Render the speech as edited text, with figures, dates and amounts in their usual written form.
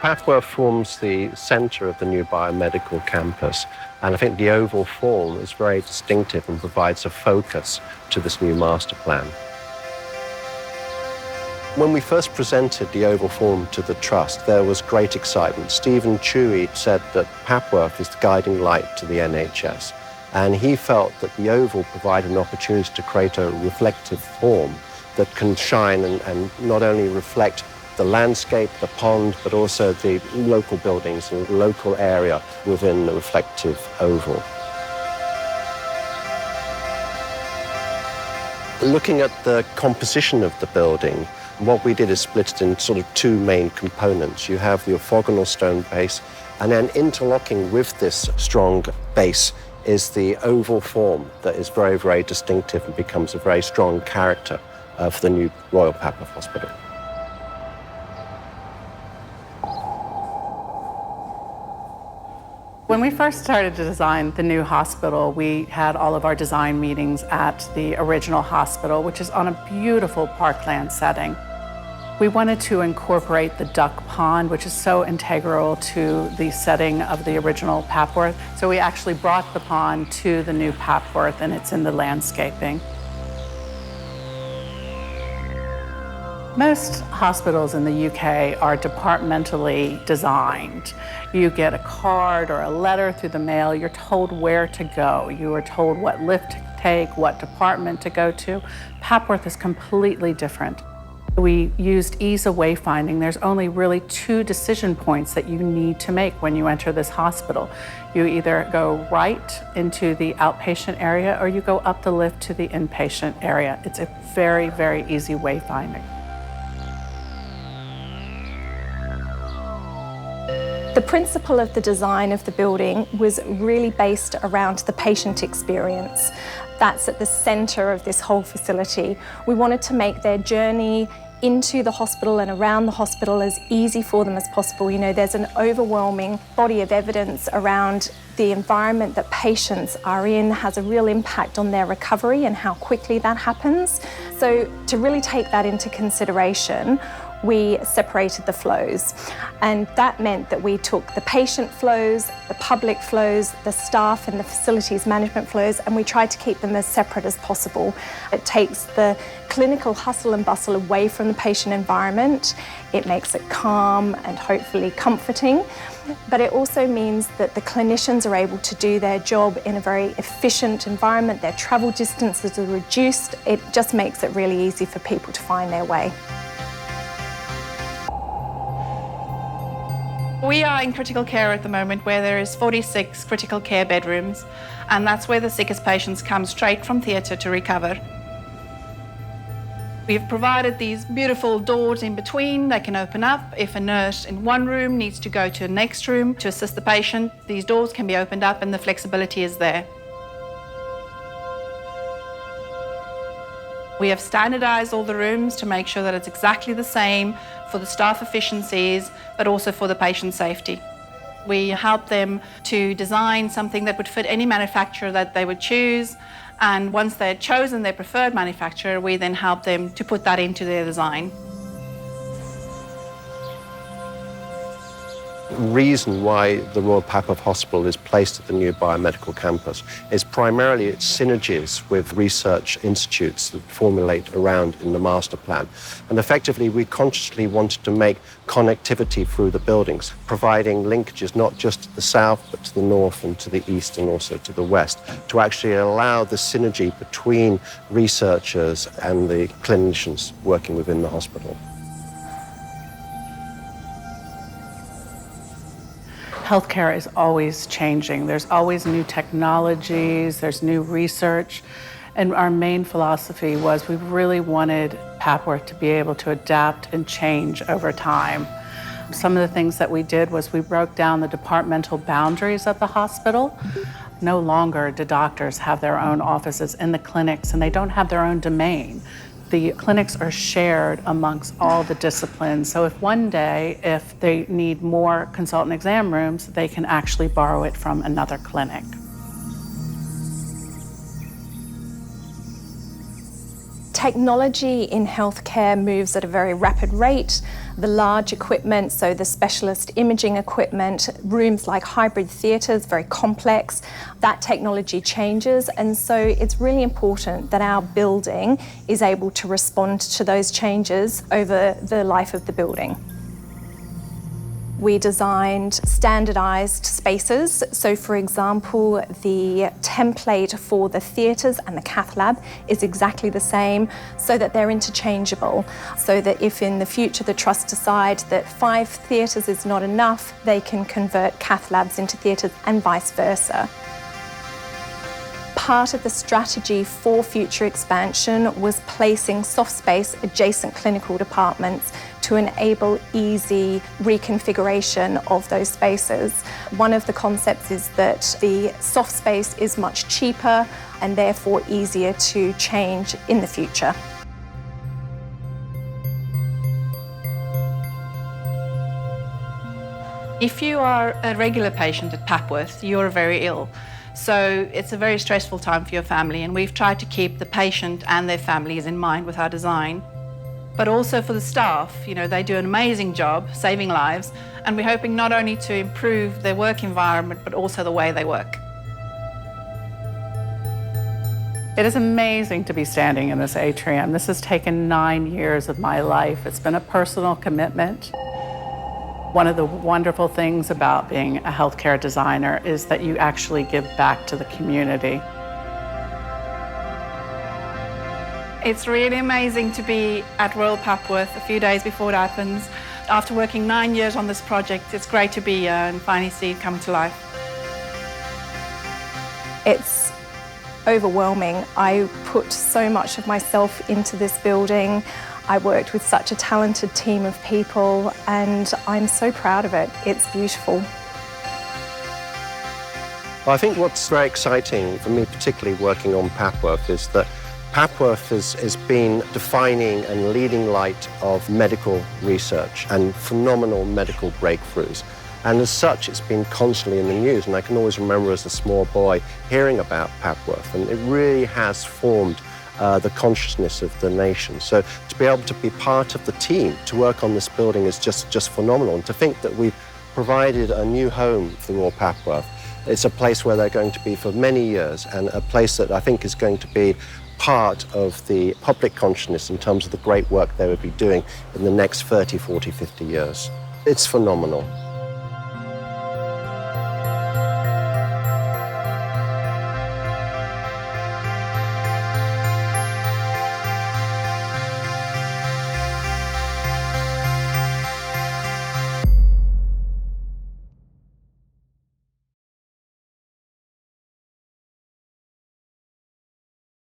Papworth forms the centre of the new biomedical campus, and I think the oval form is very distinctive and provides a focus to this new master plan. When we first presented the oval form to the Trust, there was great excitement. Stephen Chewy said that Papworth is the guiding light to the NHS, and he felt that the oval provided an opportunity to create a reflective form that can shine and not only reflect the landscape, the pond, but also the local buildings and local area within the reflective oval. Looking at the composition of the building, what we did is split it in sort of two main components. You have the orthogonal stone base, and then interlocking with this strong base is the oval form that is very, very distinctive and becomes a very strong character of the new Royal Papworth Hospital. When we first started to design the new hospital, we had all of our design meetings at the original hospital, which is on a beautiful parkland setting. We wanted to incorporate the duck pond, which is so integral to the setting of the original Papworth. So we actually brought the pond to the new Papworth, and it's in the landscaping. Most hospitals in the UK are departmentally designed. You get a card or a letter through the mail, you're told where to go. You are told what lift to take, what department to go to. Papworth is completely different. We used ease of wayfinding. There's only really two decision points that you need to make when you enter this hospital. You either go right into the outpatient area or you go up the lift to the inpatient area. It's a very, very easy wayfinding. The principle of the design of the building was really based around the patient experience. That's at the centre of this whole facility. We wanted to make their journey into the hospital and around the hospital as easy for them as possible. You know, there's an overwhelming body of evidence around the environment that patients are in has a real impact on their recovery and how quickly that happens. So to really take that into consideration, we separated the flows. And that meant that we took the patient flows, the public flows, the staff and the facilities management flows, and we tried to keep them as separate as possible. It takes the clinical hustle and bustle away from the patient environment. It makes it calm and hopefully comforting. But it also means that the clinicians are able to do their job in a very efficient environment. Their travel distances are reduced. It just makes it really easy for people to find their way. We are in critical care at the moment where there is 46 critical care bedrooms, and that's where the sickest patients come straight from theatre to recover. We've provided these beautiful doors in between. They can open up. If a nurse in one room needs to go to the next room to assist the patient, these doors can be opened up and the flexibility is there. We have standardised all the rooms to make sure that it's exactly the same for the staff efficiencies, but also for the patient safety. We help them to design something that would fit any manufacturer that they would choose, and once they've chosen their preferred manufacturer, we then help them to put that into their design. The reason why the Royal Papworth Hospital is placed at the new biomedical campus is primarily its synergies with research institutes that formulate around in the master plan. And effectively, we consciously wanted to make connectivity through the buildings, providing linkages not just to the south, but to the north and to the east and also to the west, to actually allow the synergy between researchers and the clinicians working within the hospital. Healthcare is always changing. There's always new technologies, there's new research. And our main philosophy was we really wanted Papworth to be able to adapt and change over time. Some of the things that we did was we broke down the departmental boundaries of the hospital. No longer do doctors have their own offices in the clinics, and they don't have their own domain. The clinics are shared amongst all the disciplines. So if one day, if they need more consultant exam rooms, they can actually borrow it from another clinic. Technology in healthcare moves at a very rapid rate. The large equipment, so the specialist imaging equipment, rooms like hybrid theatres, very complex, that technology changes, and so it's really important that our building is able to respond to those changes over the life of the building. We designed standardised spaces. So for example, the template for the theatres and the cath lab is exactly the same so that they're interchangeable. So that if in the future the trust decide that 5 theatres is not enough, they can convert cath labs into theatres and vice versa. Part of the strategy for future expansion was placing soft space adjacent clinical departments to enable easy reconfiguration of those spaces. One of the concepts is that the soft space is much cheaper and therefore easier to change in the future. If you are a regular patient at Papworth, you're very ill. So it's a very stressful time for your family, and we've tried to keep the patient and their families in mind with our design. But also for the staff, they do an amazing job saving lives, and we're hoping not only to improve their work environment, but also the way they work. It is amazing to be standing in this atrium. This has taken 9 years of my life. It's been a personal commitment. One of the wonderful things about being a healthcare designer is that you actually give back to the community. It's really amazing to be at Royal Papworth a few days before it happens. After working 9 years on this project, it's great to be here and finally see it come to life. It's overwhelming. I put so much of myself into this building. I worked with such a talented team of people, and I'm so proud of it. It's beautiful. Well, I think what's very exciting for me, particularly working on Papworth, is that Papworth has been defining and leading light of medical research and phenomenal medical breakthroughs. And as such, it's been constantly in the news. And I can always remember as a small boy hearing about Papworth, and it really has formed the consciousness of the nation. So to be able to be part of the team to work on this building is just phenomenal. And to think that we've provided a new home for Royal Papworth. It's a place where they're going to be for many years, and a place that I think is going to be part of the public consciousness in terms of the great work they would be doing in the next 30, 40, 50 years. It's phenomenal.